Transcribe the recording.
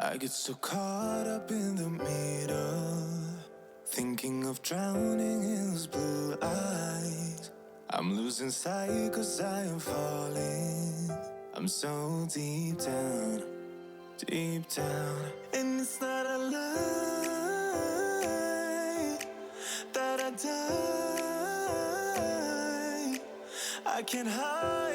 I get so caught up in the middle, thinking of drowning in those blue eyes. I'm losing sight cause I am falling. I'm so deep down, deep down. And it's not a lie that I die. I can't hide